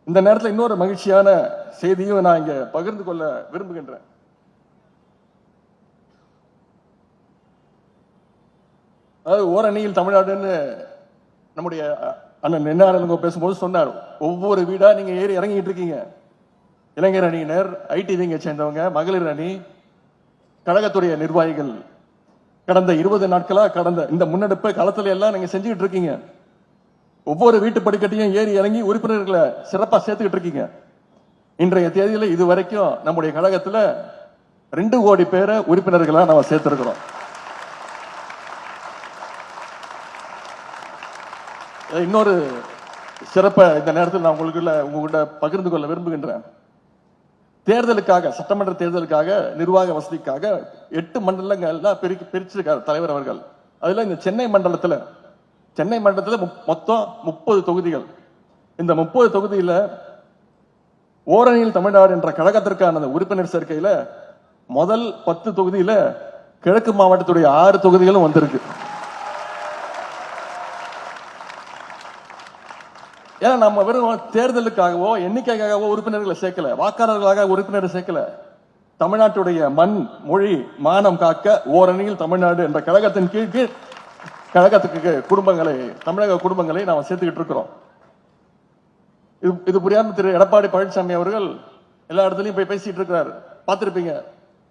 இந்த நேரத்தில் இன்னொரு மகிழ்ச்சியான செய்தியும் நான் இங்க பகிர்ந்து கொள்ள விரும்புகின்றேன். அதாவது ஓரணியில் தமிழ்நாடுன்னு நம்முடைய அண்ணன் என்ஆர்எல்கோ பேசும்போது சொன்னார், ஒவ்வொரு வீடா நீங்க ஏறி இறங்கிட்டு இருக்கீங்க. இளைஞர் அணியினர், ஐடி விங்கை சேர்ந்தவங்க, மகளிர் அணி, கழகத்துடைய நிர்வாகிகள் கடந்த 20 நாட்களா கடந்த இந்த முன்னெடுப்பை களத்துல எல்லாம் நீங்க செஞ்சுக்கிட்டு இருக்கீங்க. ஒவ்வொரு வீட்டு படிக்கட்டையும் ஏறி இறங்கி உறுப்பினர்களை சிறப்பா சேர்த்துக்கிட்டு இருக்கீங்க. இன்றைய தேதியில இது வரைக்கும் நம்முடைய கழகத்துல 2 கோடி பேரை உறுப்பினர்களா நம்ம சேர்த்திருக்கிறோம். இன்னொரு சிறப்பை இந்த நேரத்தில் நான் உங்ககிட்ட பகிர்ந்து கொள்ள விரும்புகின்றேன். தேர்தலுக்காக, சட்டமன்ற தேர்தலுக்காக, நிர்வாக வசதிக்காக 8 மண்டலங்கள்ல பிரிச்சிருக்காரு தலைவர் அவர்கள். அதுல இந்த சென்னை மண்டலத்துல மொத்தம் 30 தொகுதிகள். இந்த 30 தொகுதியில ஓரணியில் தமிழ்நாடு என்ற கழகத்திற்கான உறுப்பினர் சேர்க்கையில முதல் 10 தொகுதியில கிழக்கு மாவட்டத்துடைய 6 தொகுதிகளும் வந்திருக்கு. ஏன்னா நம்ம வெறும் தேர்தலுக்காகவோ எண்ணிக்கைக்காகவோ உறுப்பினர்களை சேர்க்கல, வாக்காளர்களாக உறுப்பினரை சேர்க்கல. தமிழ்நாட்டுடைய மண், மொழி, மானம் காக்க ஓரணியில் தமிழ்நாடு என்ற கழகத்தின் கீழ் கழகத்துக்கு தமிழக குடும்பங்களை நாம சேர்த்துக்கிட்டு இருக்கிறோம். இது புரியாம திரு எடப்பாடி பழனிசாமி அவர்கள் எல்லா இடத்துலயும் போய் பேசிட்டு இருக்கிறாரு. பார்த்திருப்பீங்க,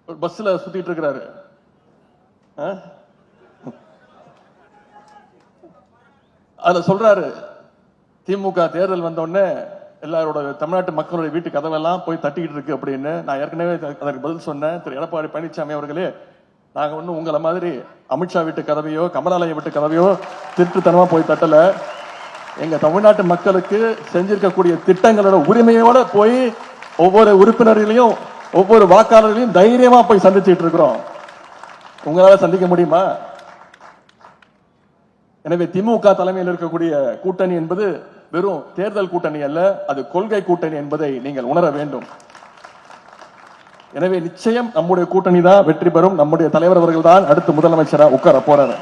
பஸ்ல சுத்திட்டு இருக்கிறாரு. அதுல சொல்றாரு, திமுக தேர்தல் வந்த உடனே எல்லாரோட தமிழ்நாட்டு மக்களுடைய வீட்டு கதவெல்லாம் போய் தட்டிக்கிட்டு இருக்கு அப்படின்னு. நான் ஏற்கனவே அதற்கு பதில் சொன்னேன். திரு எடப்பாடி பழனிசாமி அவர்களே, நாங்க ஒன்னும் உங்களை மாதிரி அமித்ஷா வீட்டு கதவையோ கமலாலயம் வீட்டு கதவையோ திருட்டுத்தனமா போய் தட்டல. எங்க தமிழ்நாட்டு மக்களுக்கு செஞ்சிருக்கக்கூடிய திட்டங்களோட உரிமையோட போய் ஒவ்வொரு உறுப்பினர்களையும் ஒவ்வொரு வாக்காளர்களையும் தைரியமா போய் சந்திச்சுட்டு இருக்கிறோம். உங்களால சந்திக்க முடியுமா? எனவே திமுக தலைமையில் இருக்கக்கூடிய கூட்டணி என்பது வெறும் தேர்தல் கூட்டணி அல்ல, அது கொள்கை கூட்டணி என்பதை நீங்கள் உணர வேண்டும். எனவே நிச்சயம் நம்முடைய கூட்டணி தான் வெற்றி பெறும். நம்முடைய தலைவர் அவர்கள் தான் அடுத்து முதலமைச்சரா உட்கார போறாரு.